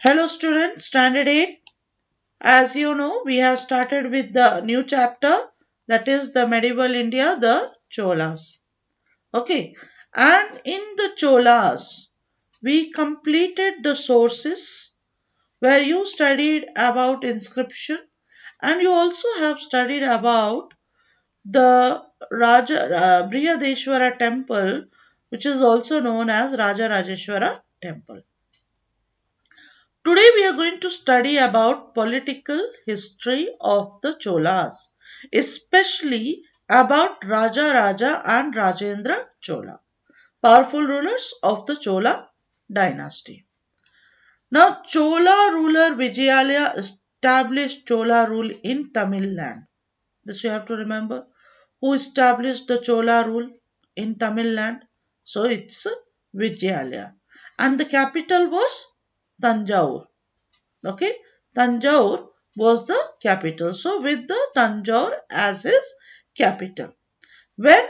Hello students, standard 8. As you know, we have started with the new chapter, that is the medieval India, the Cholas. Okay, and in the Cholas, we completed the sources where you studied about inscription, and you also have studied about the Brihadeshwara temple, which is also known as Raja Rajeshwara temple. Today we are going to study about political history of the Cholas, especially about Raja Raja and Rajendra Chola, powerful rulers of the Chola dynasty. Now Chola ruler Vijayalaya established Chola rule in Tamil Land. This you have to remember. Who established the Chola rule in Tamil Land? So it's Vijayalaya. And the capital was Tanjore. Okay, Tanjore was the capital. So with the Tanjore as his capital. When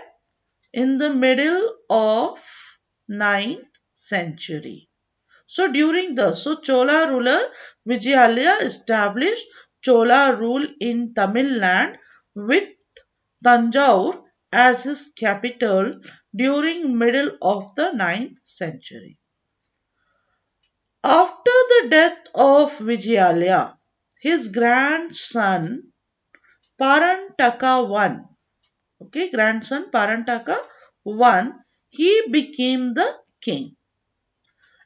in the middle of 9th century. So during the Chola ruler Vijayalaya established Chola rule in Tamil Land with Tanjore as his capital during middle of the 9th century. After the death of Vijayalaya, his grandson Parantaka I, grandson Parantaka I, he became the king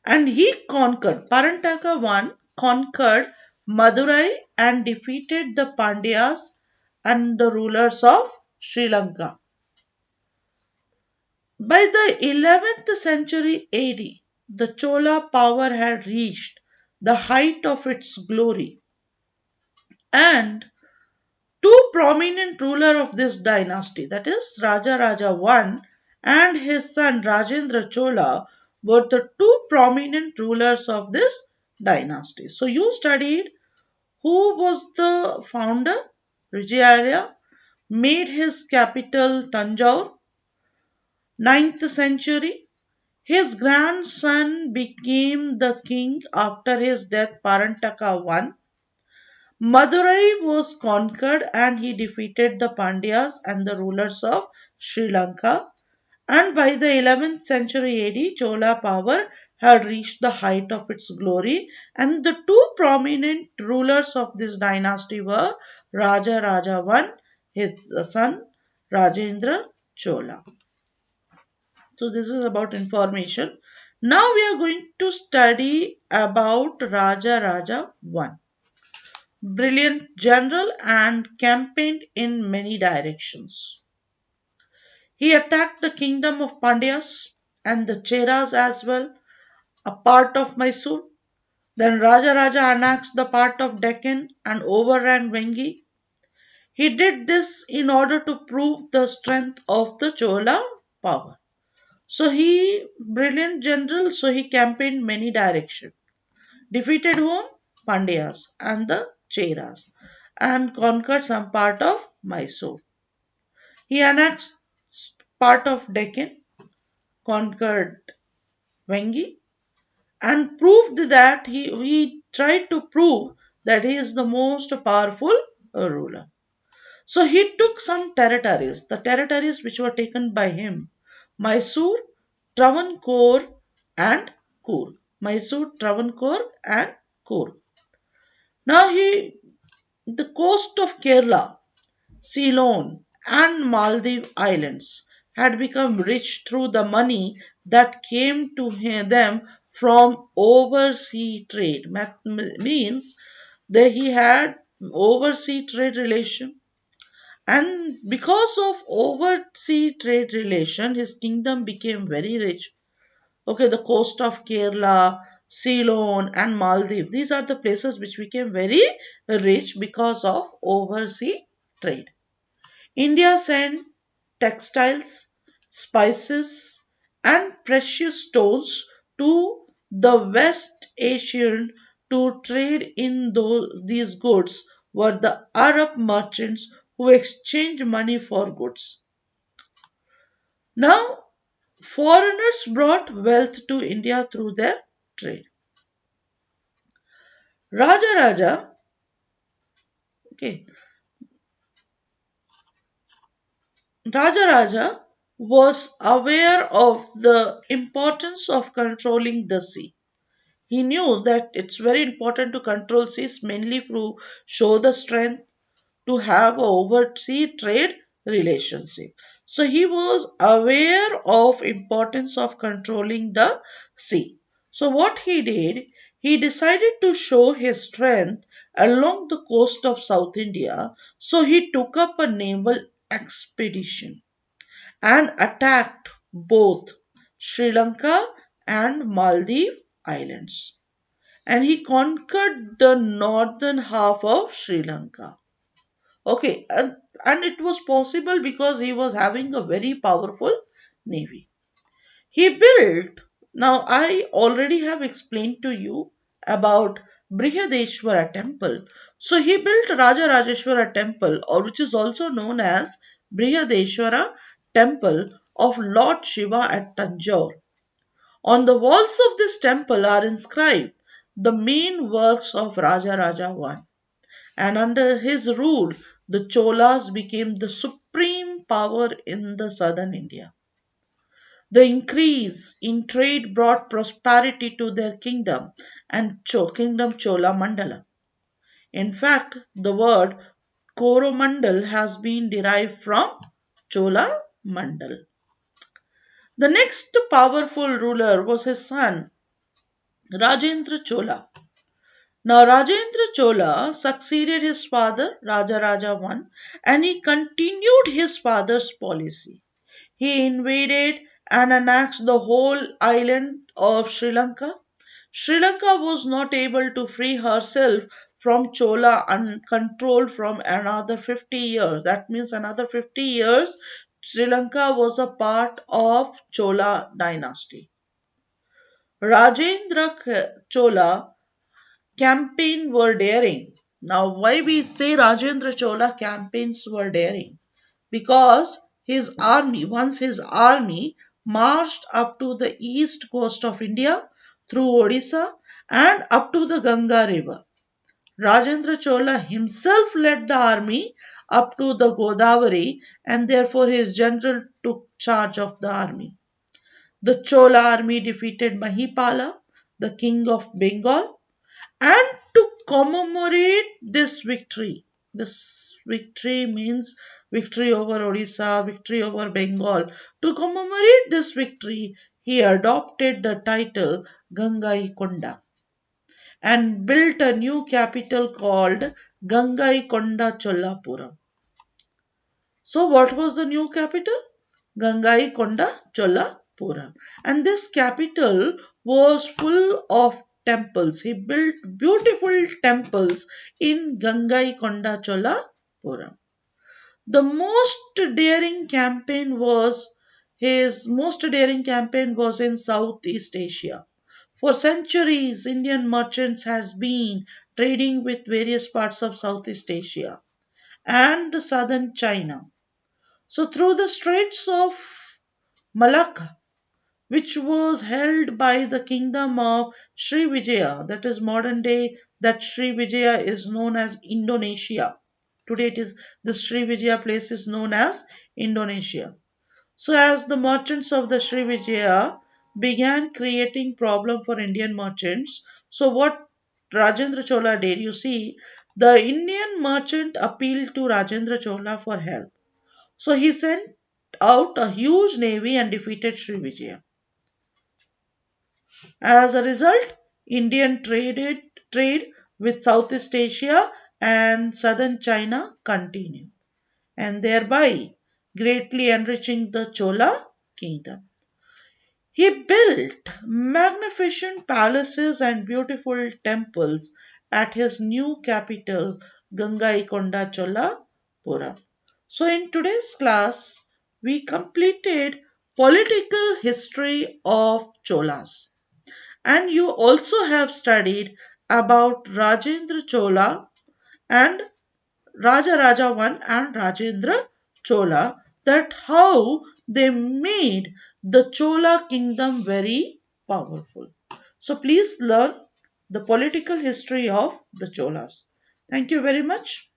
and he conquered. Parantaka I conquered Madurai and defeated the Pandyas and the rulers of Sri Lanka. By the 11th century AD, the Chola power had reached the height of its glory, and two prominent rulers of this dynasty, that is Raja Raja I and his son Rajendra Chola, were the two prominent rulers of this dynasty. So you studied who was the founder, Vijayalaya, made his capital Tanjore, 9th century. His grandson became the king after his death, Parantaka I. Madurai was conquered and he defeated the Pandyas and the rulers of Sri Lanka. And by the 11th century AD, Chola power had reached the height of its glory. And the two prominent rulers of this dynasty were Raja Raja I, his son Rajendra Chola. So this is about information. Now we are going to study about Raja Raja I. Brilliant general and campaigned in many directions. He attacked the kingdom of Pandyas and the Cheras as well, a part of Mysore. Then Raja Raja annexed the part of Deccan and overran Vengi. He did this in order to prove the strength of the Chola power. So brilliant general, so he campaigned many directions. Defeated whom? Pandyas and the Cheras and conquered some part of Mysore. He annexed part of Deccan, conquered Vengi, and proved that he tried to prove that he is the most powerful ruler. So he took some territories, the territories which were taken by him, Mysore, Travancore and Coorg. Mysore, Travancore and Coorg. Now the coast of Kerala, Ceylon and Maldive Islands had become rich through the money that came to them from overseas trade. Means that he had overseas trade relation, and because of overseas trade relation his kingdom became very rich. Okay, the coast of Kerala, Ceylon and Maldives, these are the places which became very rich because of overseas trade. India sent textiles, spices, and precious stones to the West Asian to trade in these goods were the Arab merchants who exchanged money for goods. Now, foreigners brought wealth to India through their trade. Rajaraja, okay, Rajaraja was aware of the importance of controlling the sea. He knew that it's very important to control seas mainly to show the strength to have a overseas trade relationship. So he was aware of importance of controlling the sea. So what he did, he decided to show his strength along the coast of South India. So he took up a naval expedition and attacked both Sri Lanka and Maldives islands. And he conquered the northern half of Sri Lanka. Okay, and it was possible because he was having a very powerful navy. He built, now I already have explained to you about Brihadeshwara temple. So he built Raja Rajeshwara temple, or which is also known as Brihadeshwara temple of Lord Shiva at Tanjore. On the walls of this temple are inscribed the main works of Raja Raja I, and under his rule, the Cholas became the supreme power in the southern India. The increase in trade brought prosperity to their kingdom and kingdom Chola Mandala. In fact, the word Coromandel has been derived from Chola Mandal. The next powerful ruler was his son Rajendra Chola. Now, Rajendra Chola succeeded his father, Raja Raja I, and he continued his father's policy. He invaded and annexed the whole island of Sri Lanka. Sri Lanka was not able to free herself from Chola control from another 50 years. That means another 50 years, Sri Lanka was a part of Chola dynasty. Rajendra Chola campaign were daring. Now, why we say Rajendra Chola campaigns were daring? Because his army, once his army marched up to the east coast of India through Odisha and up to the Ganga river. Rajendra Chola himself led the army up to the Godavari, and therefore his general took charge of the army. The Chola army defeated Mahipala, the king of Bengal, and to commemorate this victory means victory over Odisha, victory over Bengal. To commemorate this victory, he adopted the title Gangaikonda and built a new capital called Gangaikonda Chollapuram. So, what was the new capital? Gangaikonda Chollapuram. And this capital was full of temples. He built beautiful temples in Gangaikonda Chollapuram. The most daring campaign was in Southeast Asia. For centuries, Indian merchants has been trading with various parts of Southeast Asia and southern China. So through the Straits of Malacca, which was held by the kingdom of Sri Vijaya, that is modern day, that Sri Vijaya is known as Indonesia. Today it is the Sri Vijaya place is known as Indonesia. So as the merchants of the Sri Vijaya began creating problem for Indian merchants, so what Rajendra Chola did, you see, the Indian merchant appealed to Rajendra Chola for help. So he sent out a huge navy and defeated Sri Vijaya. As a result, Indian trade with Southeast Asia and southern China continued, and thereby greatly enriching the Chola kingdom. He built magnificent palaces and beautiful temples at his new capital, Gangaikonda Cholapuram. So, in today's class, we completed political history of Cholas. And you also have studied about Rajendra Chola and Raja Raja I and Rajendra Chola, that how they made the Chola kingdom very powerful. So please learn the political history of the Cholas. Thank you very much.